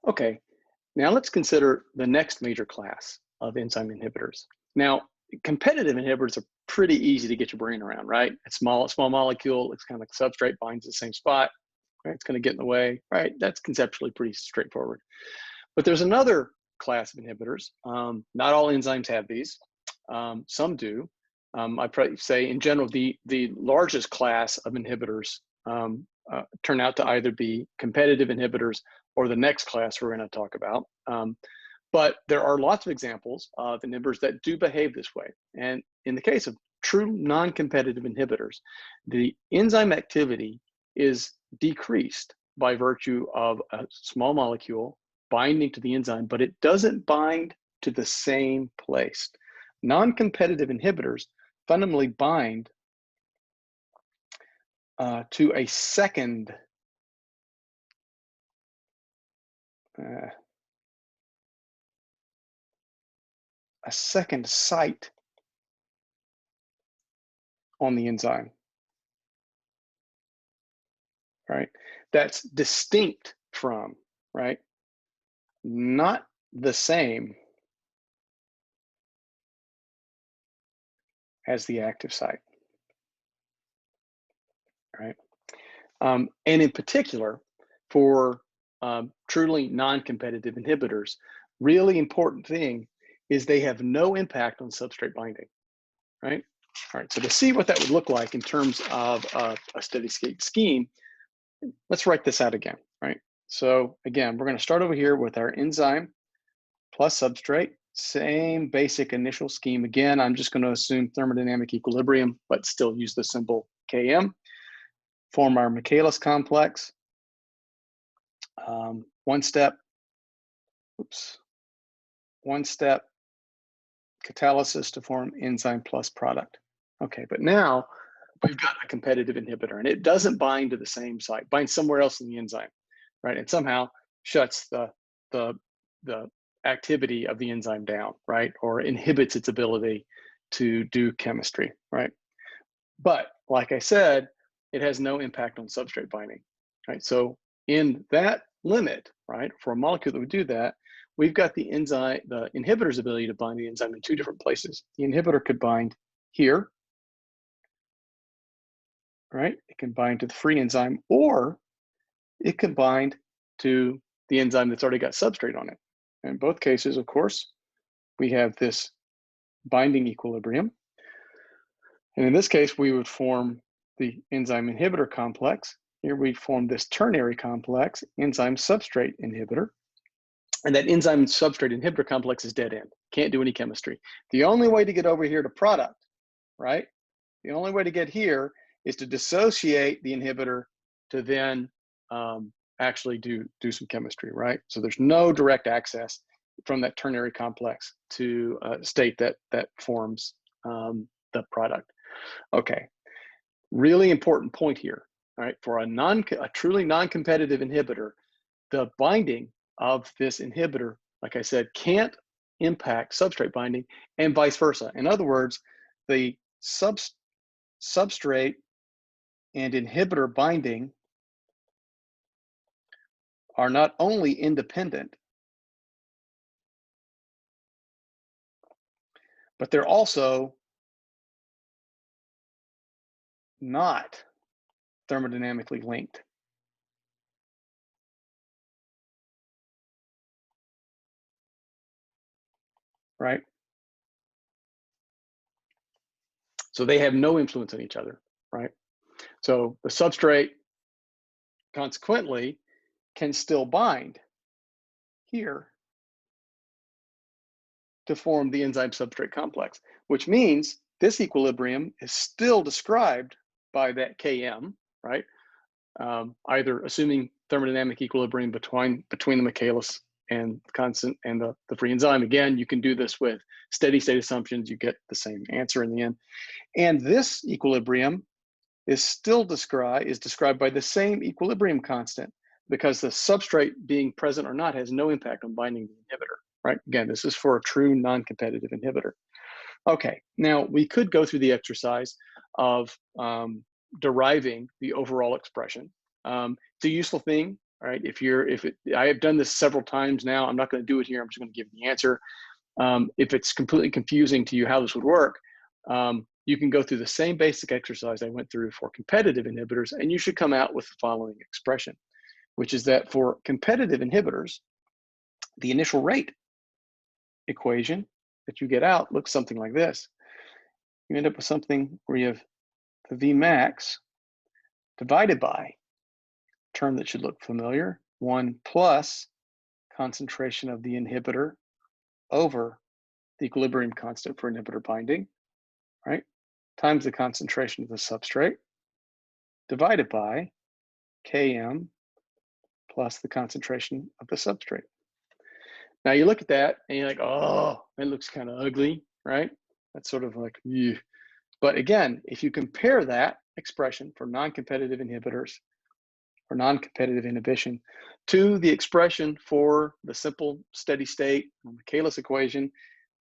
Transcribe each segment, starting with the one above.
Okay, now let's consider the next major class of enzyme inhibitors. Now, competitive inhibitors are pretty easy to get your brain around, right? It's small molecule, it's kind of like substrate, binds the same spot, right? It's going to get in the way, right? That's conceptually pretty straightforward. But there's another class of inhibitors. Not all enzymes have these. Some do. I probably say in general, the largest class of inhibitors turn out to either be competitive inhibitors or the next class we're going to talk about. But there are lots of examples of inhibitors that do behave this way. And in the case of true non-competitive inhibitors, the enzyme activity is decreased by virtue of a small molecule binding to the enzyme, but it doesn't bind to the same place. Non-competitive inhibitors fundamentally bind to uh, a second site on the enzyme, right? That's distinct from, right? Not the same as the active site, right? And in particular, for truly non-competitive inhibitors, really important thing is they have no impact on substrate binding, right? All right, so to see what that would look like in terms of a steady state scheme, let's write this out again, right? So again, we're gonna start over here with our enzyme plus substrate, same basic initial scheme. Again, I'm just gonna assume thermodynamic equilibrium, but still use the symbol Km. Form our Michaelis complex. One step catalysis to form enzyme plus product. Okay, but now we've got a competitive inhibitor and it doesn't bind to the same site, binds somewhere else in the enzyme, right? And somehow shuts the activity of the enzyme down, right? Or inhibits its ability to do chemistry, right? But like I said, it has no impact on substrate binding, right? So in that limit, right, for a molecule that would do that, we've got the inhibitor's ability to bind the enzyme in two different places. The inhibitor could bind here, right? It can bind to the free enzyme, or it can bind to the enzyme that's already got substrate on it. In both cases, of course, we have this binding equilibrium. And in this case, we would form the enzyme inhibitor complex. Here we form this ternary complex, enzyme substrate inhibitor. And that enzyme substrate inhibitor complex is dead end. Can't do any chemistry. The only way to get over here to product, right? The only way to get here is to dissociate the inhibitor to then actually do some chemistry, right? So there's no direct access from that ternary complex to a state that forms the product. Okay, really important point here, all right? For a truly non-competitive inhibitor, the binding of this inhibitor, like I said, can't impact substrate binding and vice versa. In other words, the substrate and inhibitor binding are not only independent, but they're also not thermodynamically linked. Right? So they have no influence on each other, right? So the substrate consequently can still bind here to form the enzyme substrate complex, which means this equilibrium is still described by that Km, right? Either assuming thermodynamic equilibrium between the Michaelis and constant and the free enzyme. Again, you can do this with steady state assumptions. You get the same answer in the end. And this equilibrium is still described by the same equilibrium constant, because the substrate being present or not has no impact on binding the inhibitor, right? Again, this is for a true non-competitive inhibitor. Okay, now we could go through the exercise of deriving the overall expression. It's a useful thing right? I have done this several times now. I'm not going to do it here. I'm just going to give you the answer. If it's completely confusing to you how this would work, you can go through the same basic exercise I went through for competitive inhibitors, and you should come out with the following expression, which is that for competitive inhibitors, the initial rate equation that you get out looks something like this. You end up with something where you have the Vmax divided by a term that should look familiar, 1 plus concentration of the inhibitor over the equilibrium constant for inhibitor binding, right? Times the concentration of the substrate divided by Km plus the concentration of the substrate. Now you look at that and you're like, oh, it looks kind of ugly, right? That's sort of like, ew. But again, if you compare that expression for non-competitive inhibitors or non-competitive inhibition to the expression for the simple steady state Michaelis equation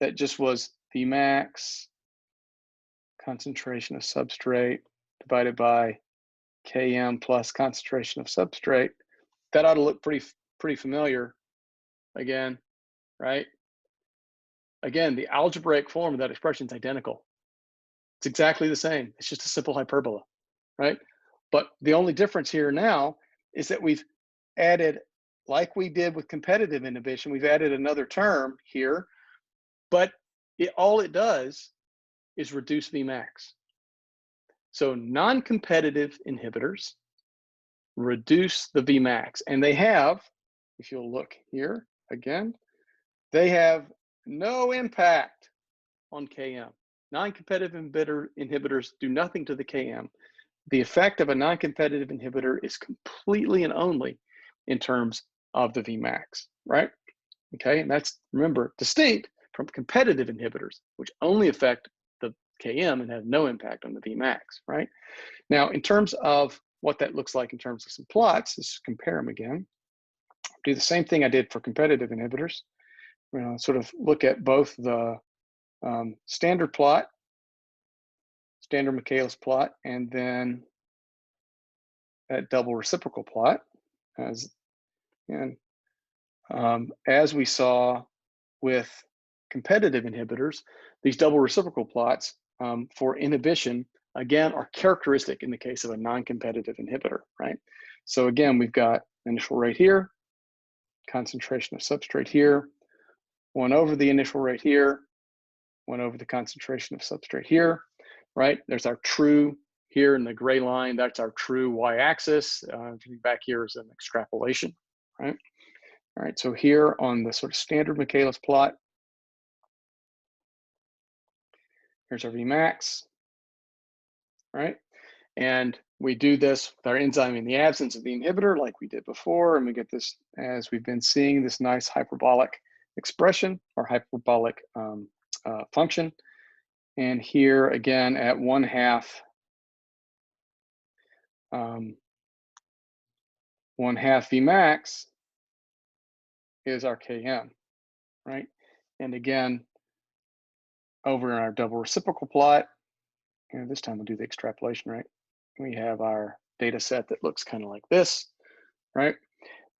that just was Vmax concentration of substrate divided by Km plus concentration of substrate, that ought to look pretty familiar again, right? Again, the algebraic form of that expression is identical. It's exactly the same. It's just a simple hyperbola, right? But the only difference here now is that we've added, like we did with competitive inhibition, we've added another term here, but all it does is reduce Vmax. So non-competitive inhibitors reduce the Vmax, and they have, if you'll look here again, they have no impact on Km. Non-competitive inhibitors do nothing to the Km. The effect of a non-competitive inhibitor is completely and only in terms of the Vmax, right? Okay, and that's, remember, distinct from competitive inhibitors, which only affect the Km and have no impact on the Vmax, right? Now, in terms of what that looks like in terms of some plots, let's compare them again. Do the same thing I did for competitive inhibitors. We're going to sort of look at both the standard plot, standard Michaelis plot, and then that double reciprocal plot. As we saw with competitive inhibitors, these double reciprocal plots for inhibition, again, are characteristic in the case of a non-competitive inhibitor, right? So again, we've got initial rate here, concentration of substrate here, 1 over the initial rate here, 1 over the concentration of substrate here, right? There's our true here in the gray line, that's our true y-axis. Back here is an extrapolation, right? All right, so here on the sort of standard Michaelis plot, here's our Vmax, right? And we do this with our enzyme in the absence of the inhibitor like we did before, and we get this, as we've been seeing, this nice hyperbolic expression or hyperbolic function. And here again at 1/2 Vmax is our Km, right? And again, over in our double reciprocal plot, and this time we'll do the extrapolation, right? We have our data set that looks kind of like this, right?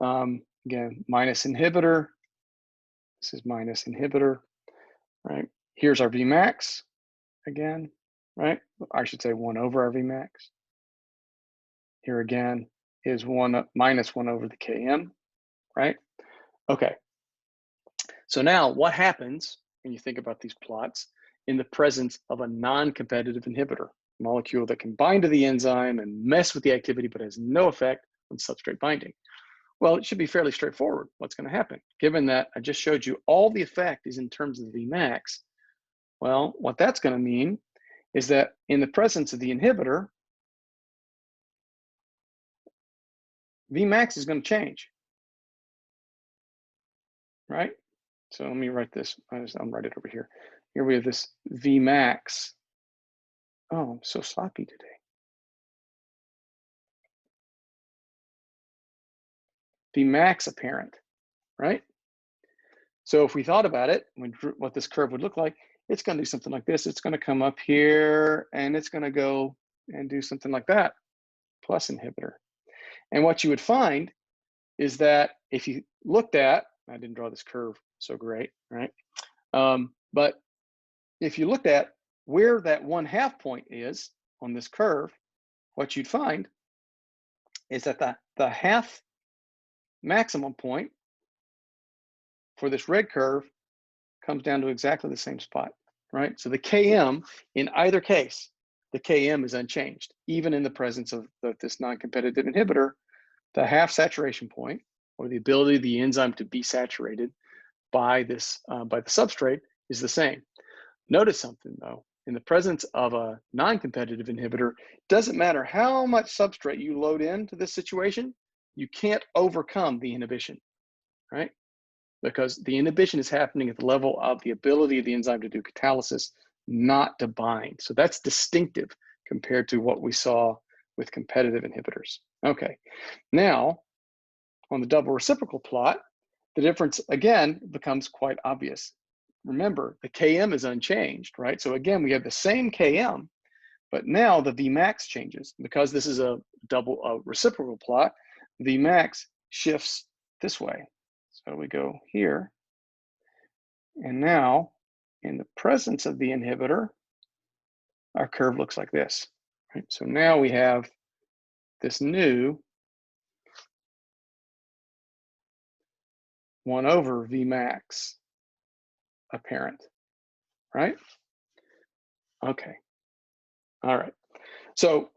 Again, minus inhibitor. This is minus inhibitor, right? Here's our Vmax again, right? I should say 1 over our Vmax. Here again is minus 1 over the Km, right? Okay. So now what happens when you think about these plots in the presence of a non-competitive inhibitor, a molecule that can bind to the enzyme and mess with the activity but has no effect on substrate binding? Well, it should be fairly straightforward. What's going to happen? Given that I just showed you all the effect is in terms of the Vmax, well, what that's going to mean is that in the presence of the inhibitor, Vmax is going to change, right? So let me write this. I'll write it over here. Here we have this Vmax. Oh, I'm so sloppy today. Vmax apparent, right? So if we thought about it, what this curve would look like, it's going to do something like this. It's going to come up here and it's going to go and do something like that, plus inhibitor. And what you would find is that if you looked at, I didn't draw this curve so great, right? But if you looked at where that 1/2 point is on this curve, what you'd find is that the half maximum point for this red curve comes down to exactly the same spot, right? So the Km in either case, the Km is unchanged, even in the presence of this non-competitive inhibitor. The half saturation point, or the ability of the enzyme to be saturated by this by the substrate, is the same. Notice something though, in the presence of a non-competitive inhibitor, doesn't matter how much substrate you load into this situation, you can't overcome the inhibition, right? Because the inhibition is happening at the level of the ability of the enzyme to do catalysis, not to bind. So that's distinctive compared to what we saw with competitive inhibitors. Okay, now on the double reciprocal plot, the difference again becomes quite obvious. Remember, the Km is unchanged, right? So again, we have the same Km, but now the Vmax changes. Because this is a double reciprocal plot, Vmax shifts this way. So we go here, and now in the presence of the inhibitor, our curve looks like this, right? So now we have this new 1 over Vmax apparent, right? Okay, all right. So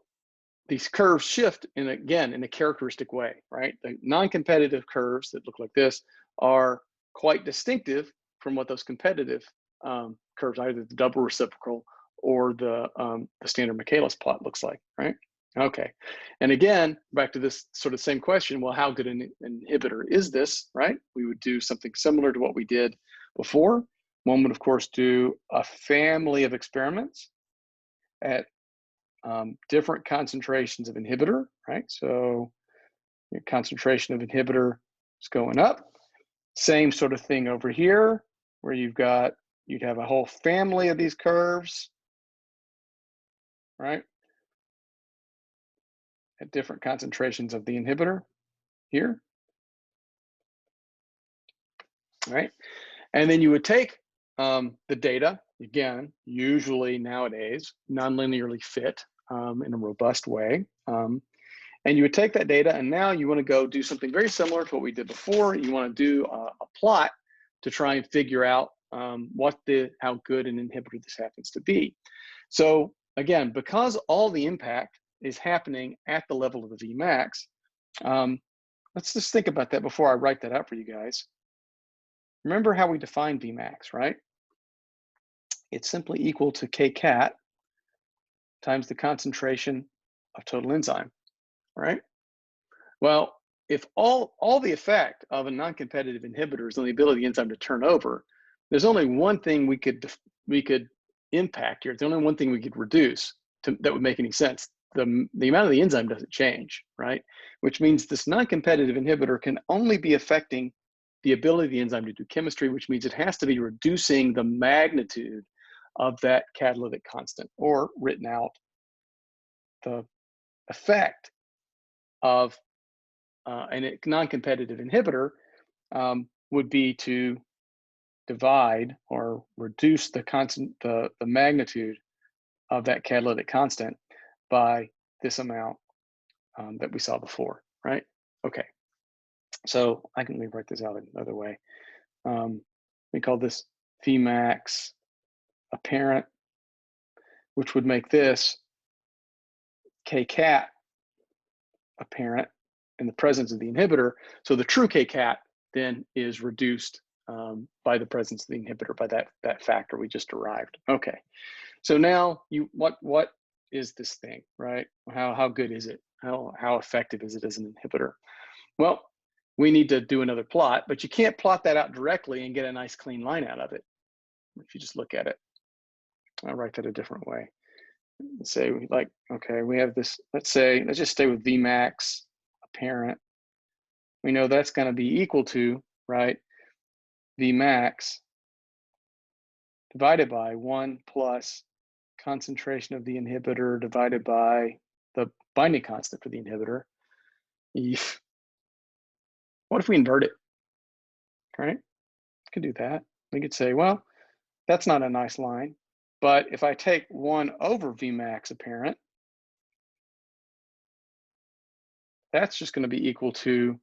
these curves shift in, again, in a characteristic way, right? The non-competitive curves that look like this are quite distinctive from what those competitive curves, either the double reciprocal or the standard Michaelis plot looks like, right? Okay, and again, back to this sort of same question, well, how good an inhibitor is this, right? We would do something similar to what we did before. One would, of course, do a family of experiments at different concentrations of inhibitor, right? So your concentration of inhibitor is going up. Same sort of thing over here, where you'd have a whole family of these curves, right? At different concentrations of the inhibitor here, right? And then you would take the data, again, usually nowadays, nonlinearly fit in a robust way. And you would take that data, and now you want to go do something very similar to what we did before. You want to do a plot to try and figure out how good an inhibitor this happens to be. So again, because all the impact is happening at the level of the Vmax, let's just think about that before I write that out for you guys. Remember how we define Vmax, right? It's simply equal to Kcat times the concentration of total enzyme, right? Well, if all the effect of a non-competitive inhibitor is on the ability of the enzyme to turn over, there's only one thing we could impact here. It's the only one thing we could reduce that would make any sense. The amount of the enzyme doesn't change, right? Which means this non-competitive inhibitor can only be affecting the ability of the enzyme to do chemistry, which means it has to be reducing the magnitude of that catalytic constant, or written out, the effect of a non-competitive inhibitor would be to divide or reduce the magnitude of that catalytic constant by this amount that we saw before, right? Okay, so let me write this out another way. We call this Vmax apparent, which would make this Kcat apparent in the presence of the inhibitor. So the true Kcat then is reduced by the presence of the inhibitor, by that factor we just derived. Okay, so now what is this thing, right? How good is it? How effective is it as an inhibitor? Well, we need to do another plot, but you can't plot that out directly and get a nice clean line out of it if you just look at it. I'll write that a different way. Let's say okay, we have this, let's just stay with Vmax apparent. We know that's going to be equal to, right, Vmax divided by 1 plus concentration of the inhibitor divided by the binding constant for the inhibitor. What if we invert it, right? We could do that. We could say, well, that's not a nice line, but if I take 1 over Vmax apparent, that's just going to be equal to,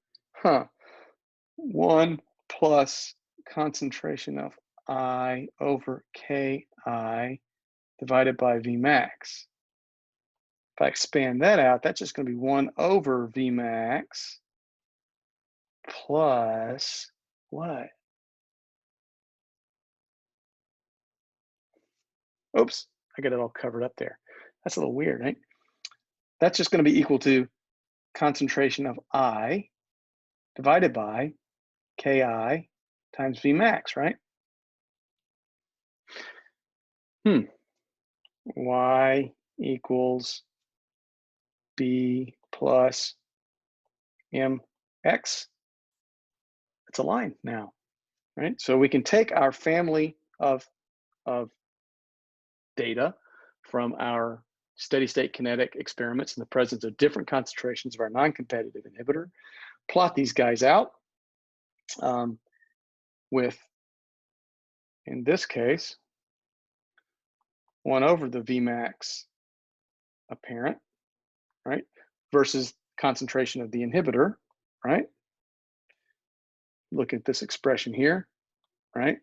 1 plus concentration of I over Ki divided by Vmax. If I expand that out, that's just going to be 1 over Vmax plus what? Oops, I got it all covered up there. That's a little weird, right? That's just going to be equal to concentration of I divided by Ki times Vmax, right? Y equals B plus Mx. It's a line now, right? So we can take our family of data from our steady state kinetic experiments in the presence of different concentrations of our non-competitive inhibitor, plot these guys out with, in this case, 1 over the Vmax apparent, right, versus concentration of the inhibitor, right? Look at this expression here, right?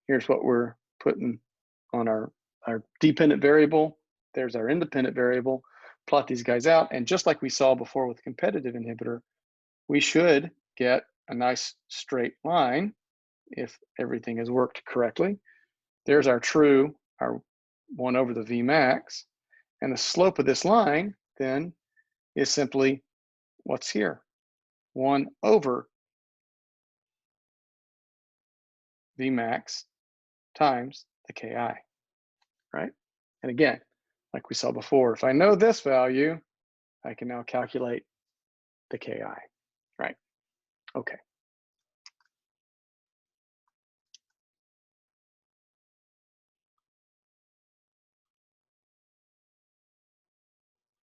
Here's what we're putting on our dependent variable. There's our independent variable. Plot these guys out. And just like we saw before with competitive inhibitor, we should get a nice straight line if everything has worked correctly. There's our true, our 1 over the Vmax. And the slope of this line then is simply what's here? 1 over Vmax times the Ki, right? And again, like we saw before, if I know this value, I can now calculate the Ki, right? Okay.